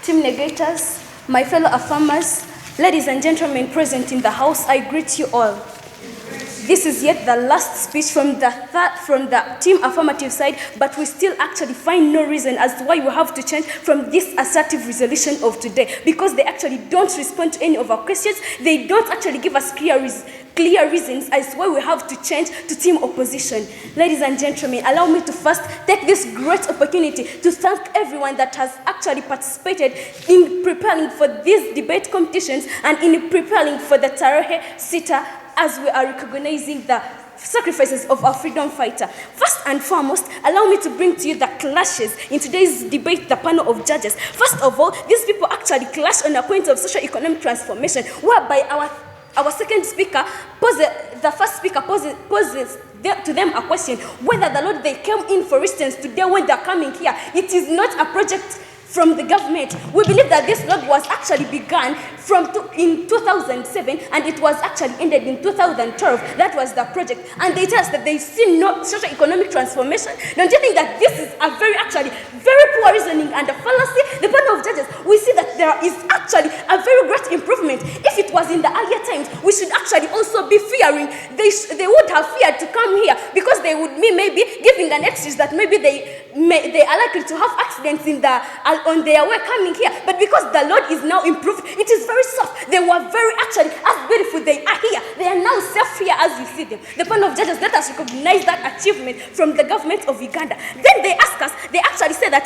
team negators, my fellow affirmers, ladies and gentlemen present in the house, I greet you all. This is yet the last speech from the team affirmative side, but we still actually find no reason as to why we have to change from this assertive resolution of today, because they actually don't respond to any of our questions. They don't actually give us clear reasons as to why we have to change to team opposition. Ladies and gentlemen, allow me to first take this great opportunity to thank everyone that has actually participated in preparing for these debate competitions and in preparing for the Terehe Sita, as we are recognizing the sacrifices of our freedom fighter. First and foremost, allow me to bring to you the clashes in today's debate, the panel of judges. First of all, these people actually clash on a point of socio-economic transformation, whereby our second speaker the first speaker poses to them a question whether the Lord they came in, for instance, today when they're coming here, it is not a project from the government. We believe that this Lord was actually begun in 2007 and it was actually ended in 2012. That was the project. And they tell us that they see no socio-economic transformation. Don't you think that this is a very poor reasoning and a fallacy? The panel of judges, we see that there is actually a very great improvement. If it was in the earlier times, we should actually also be fearing. They would have feared to come here because they would be maybe giving an excuse that maybe they are likely to have accidents on their way coming here. But because the Lord is now improved, it is very soft. They were very actually as beautiful they are here. They are now safe here as you see them. The panel of judges, let us recognize that achievement from the government of Uganda. Then they ask us, they actually say that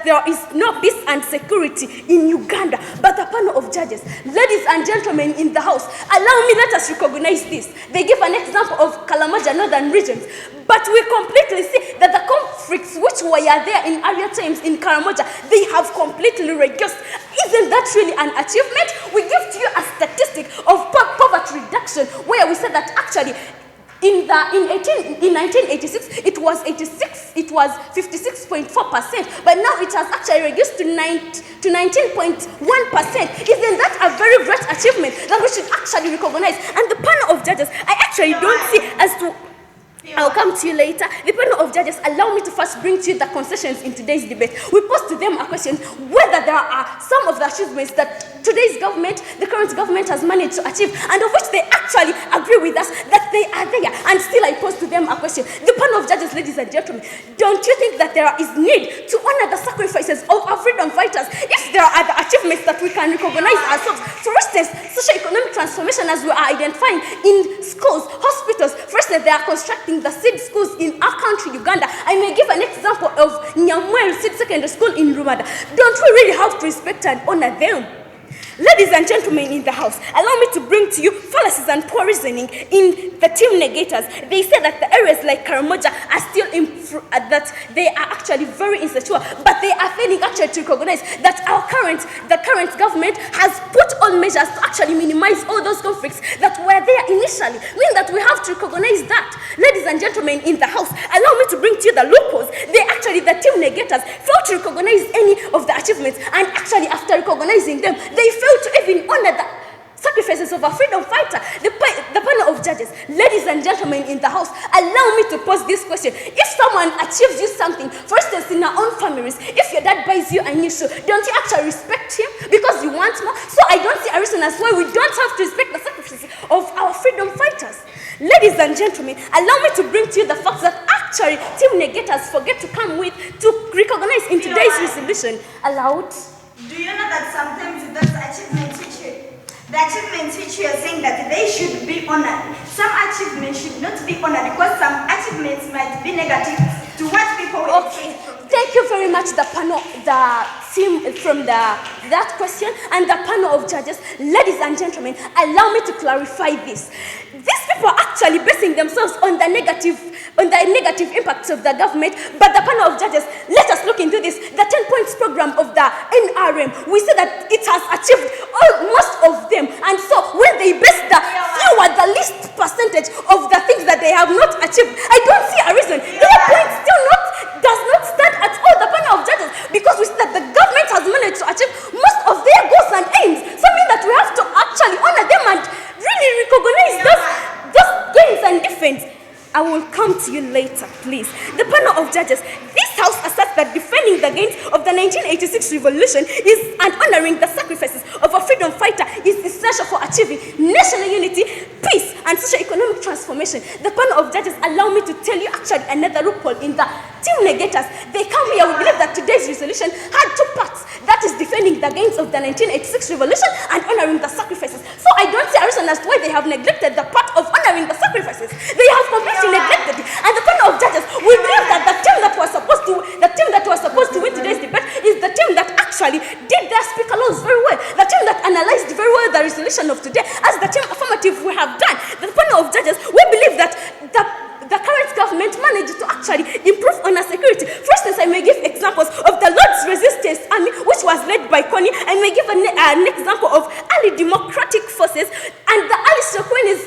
there is no peace and security in Uganda. But the panel of judges, ladies and gentlemen in the house, allow me, let us recognize this. They give an example of Kalamaja Northern regions. But we completely see that the conflicts which were there in earlier times in Karamoja, they have completely reduced. Isn't that really an achievement? We give to you a statistic of poverty reduction, where we said that actually in 1986 it was 56.4%, but now it has actually reduced to 19.1%. Isn't that a very great achievement that we should actually recognize? And the panel of judges, I actually don't see as to I'll come to you later. The panel of judges, allow me to first bring to you the concessions in today's debate. We pose to them a question whether there are some of the achievements that today's government, the current government, has managed to achieve, and of which they actually agree with us that they are there. And still I pose to them a question. The panel of judges, ladies and gentlemen, don't you think that there is need to honor the sacrifices of our freedom fighters if there are the achievements that we can recognize ourselves? For instance, socio-economic transformation, as we are identifying in schools, hospitals. For instance, they are constructing the seed schools in our country, Uganda. I may give an example of Nyamwel Seed Secondary School in Rwanda. Don't we really have to respect and honor them? Ladies and gentlemen in the house, allow me to bring to you fallacies and poor reasoning in the team negators. They say that the areas like Karamoja are still that they are actually very insecure, but they are failing actually to recognize that the current government has put on measures to actually minimize all those conflicts that were there initially. Meaning that we have to recognize that. Ladies and gentlemen in the house, allow me to bring to you the loopholes. The team negators fail to recognize any of the achievements, and actually after recognizing them, they fail to even honor the sacrifices of a freedom fighter. The panel of judges, ladies and gentlemen in the house, allow me to pose this question. If someone achieves you something, for instance, in our own families, if your dad buys you a new shoe, don't you actually respect him because you want more? So I don't see a reason as why we don't have to respect the sacrifices of our freedom fighters. Ladies and gentlemen, allow me to bring to you the facts that actually team negators forget to come with to recognize in today's resolution. Allowed? Do you know that sometimes those achievements the achievements which you are saying that they should be honored, some achievements should not be honored because some achievements might be negative to what people will say. Thank you very much, the panel, the team from that question, and the panel of judges. Ladies and gentlemen, allow me to clarify this. These people are actually basing themselves on the negative impacts of the government, but the panel of judges, let us look into this. The 10 points program of the NRM, we see that it has achieved most of them, and so when they base the least percentage of the things that they have not achieved, I don't see a reason. Their point still does not stand at all, the panel of judges, because we see that the government has managed to achieve most of their goals and aims, something that we have to actually honor them and really recognize those gains and defense. I will come to you later, please. The panel of judges, this house asserts that defending the gains of the 1986 revolution is and honoring the sacrifices of a freedom fighter is essential for achieving national unity, peace, and socio-economic transformation. The panel of judges allow me to tell you actually another loophole in the team negators. They come here, we believe that today's resolution had two parts. That is defending the gains of the 1986 revolution and honoring the sacrifices. So I don't see a reason as to why they have neglected the part of honoring the sacrifices. They have completely neglected it. And the panel of judges, we believe that the team that was supposed to win today's debate is the team that actually did their speaker laws very well. The team that analyzed very well the resolution of today, as the team affirmative we have done. The panel of judges, we believe that the current government managed to actually improve on our security. For instance, I may give examples of the Lord's Resistance Army, which was led by Connie. I may give an example of early democratic forces and the early Sokoines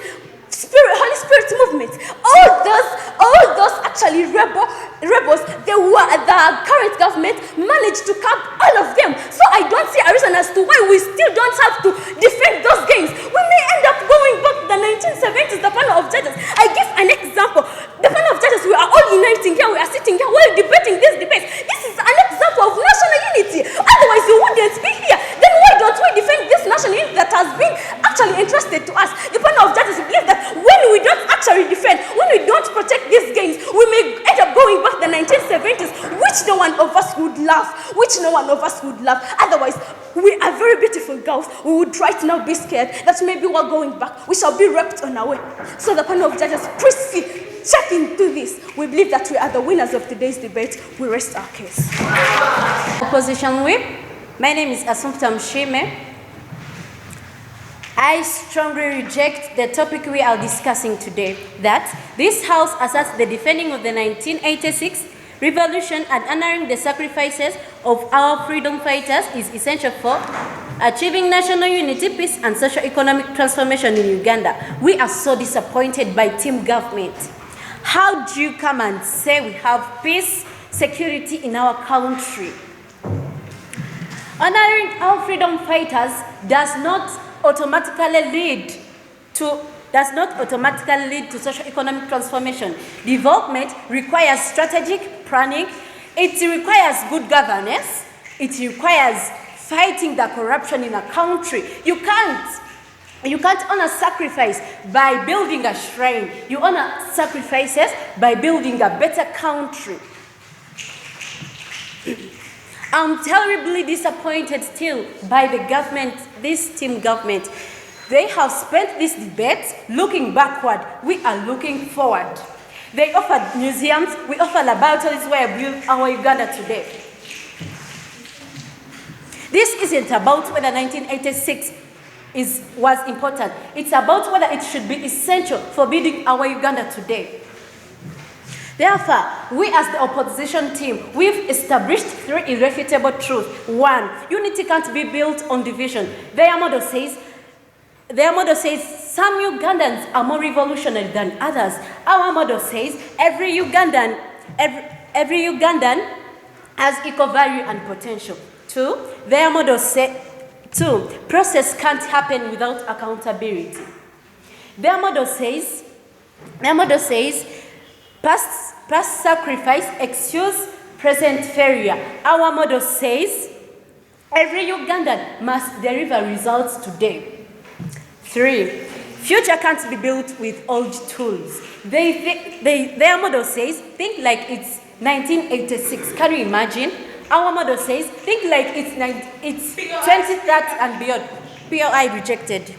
Holy Spirit movement. All those actually rebels, they were the current government managed to curb all of them. So I don't see a reason as to why we still don't have to defend those gains. We may end up going back to the 1970s, the panel of judges. I give an example. The panel of judges, we are all uniting here, we are sitting here while debating this debate. This is an example of national unity. Otherwise, you wouldn't be here. Then why don't we defend this national unity that has been actually entrusted to us? The panel of judges believe that when we don't actually defend, when we don't protect these gains, we may end up going back to the 1970s, which no one of us would love. Otherwise, we are very beautiful girls. We would right now be scared that maybe we're going back. We shall be raped on our way. So the panel of judges, please check into this. We believe that we are the winners of today's debate. We rest our case. Opposition Whip, my name is Assumpta Mshime. I strongly reject the topic we are discussing today, that this House asserts the defending of the 1986 revolution and honoring the sacrifices of our freedom fighters is essential for achieving national unity, peace, and socio-economic transformation in Uganda. We are so disappointed by team government. How do you come and say we have peace, security in our country? Honoring our freedom fighters does not automatically lead to socio-economic transformation. Development requires strategic planning. It requires good governance. It requires fighting the corruption in a country. You can't honor sacrifice by building a shrine. You honor sacrifices by building a better country. I'm terribly disappointed still by the government, this team government. They have spent this debate looking backward. We are looking forward. They offered museums, we offer laboratories where we build our Uganda today. This isn't about whether 1986 was important. It's about whether it should be essential for building our Uganda today. Therefore, we as the opposition team, we've established three irrefutable truths. One, unity can't be built on division. Their motto says some Ugandans are more revolutionary than others. Our motto says every Ugandan has equal value and potential. Two, their motto says, process can't happen without accountability. Their motto says, past sacrifice, excuse present failure. Our motto says, every Ugandan must deliver results today. Three, future can't be built with old tools. Their motto says, think like it's 1986. Can you imagine? Our motto says, think like it's 2030 and beyond. POI rejected.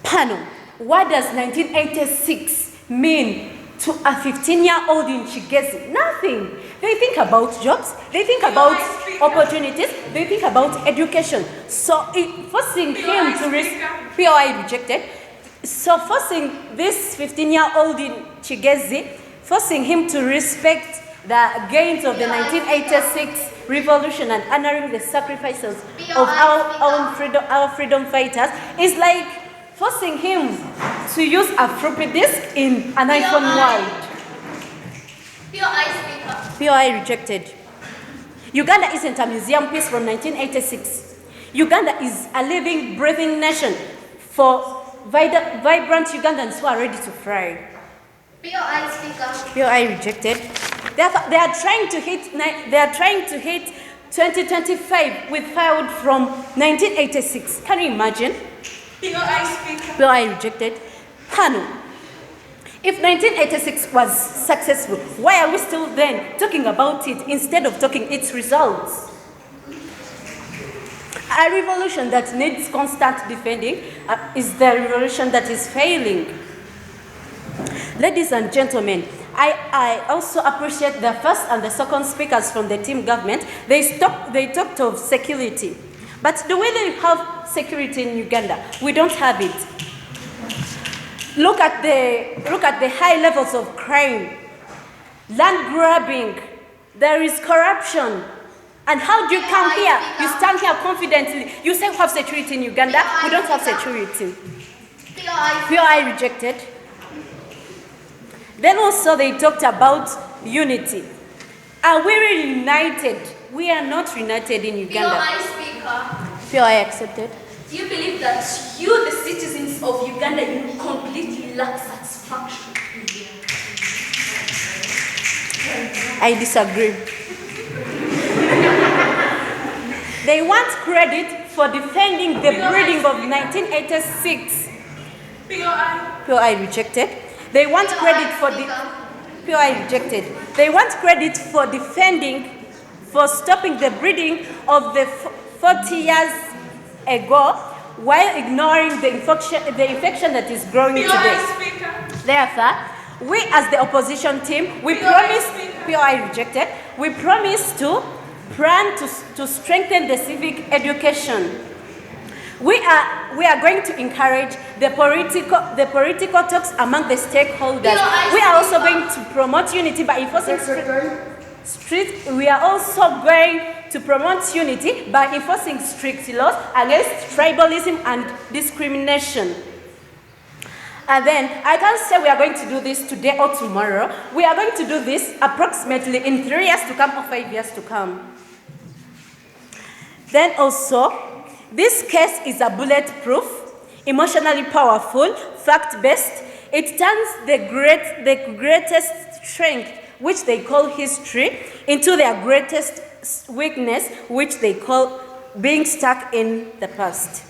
Panel, what does 1986 mean to a 15-year-old in Chigezi? Nothing. They think about jobs, they think about opportunities, they think about education. So forcing him to POI rejected. So forcing this 15-year-old in Chigezi, forcing him to respect the gains of the 1986 revolution and honoring the sacrifices of our freedom fighters is like forcing him to use a floppy disk in an iPhone world. POI rejected. Uganda isn't a museum piece from 1986. Uganda is a living, breathing nation for vibrant Ugandans who are ready to fly. POI rejected. They are trying to hit 2025 with firewood from 1986. Can you imagine? POI speaker. POI rejected. Hano. If 1986 was successful, why are we still then talking about it instead of talking its results? A revolution that needs constant defending is the revolution that is failing. Ladies and gentlemen, I also appreciate the first and the second speakers from the team government. They talked of security. But do we really have security in Uganda? We don't have it. Look at the high levels of crime, land grabbing, there is corruption. And how do you come here? You stand here confidently. You say we have security in Uganda. We don't have security. POI rejected. Then also they talked about unity. Are we really united? We are not united in Uganda. POI speaker. POI accepted. Do you believe that you, the citizens of Uganda, you completely lack satisfaction? I disagree. They want credit for defending the breeding of 1986. POI rejected. They want credit for the POI rejected. They want credit for for stopping the breeding of the 40 years ago, while ignoring the infection that is growing today. Therefore, we as the opposition team, we promise, POI rejected, we promise to plan to strengthen the civic education. We are going to encourage the political talks among the stakeholders. We are also going to promote unity by enforcing We are also going to promote unity by enforcing strict laws against tribalism and discrimination. And then, I can't say we are going to do this today or tomorrow. We are going to do this approximately in 3 years to come or 5 years to come. Then also, this case is a bulletproof, emotionally powerful, fact-based. It turns the greatest strength, which they call history, into their greatest weakness, which they call being stuck in the past.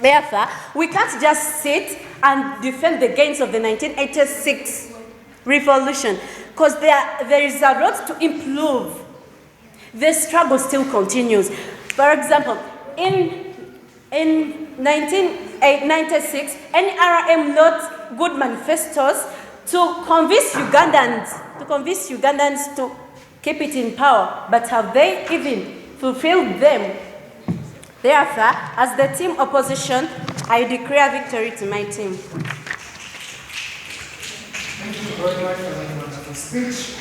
Therefore, we can't just sit and defend the gains of the 1986 revolution, because there is a lot to improve. The struggle still continues. For example, in 1996, NRM wrote good manifestos to convince Ugandans to keep it in power, but have they even fulfilled them? Therefore, as the team opposition, I declare victory to my team. Thank you very much for that wonderful speech.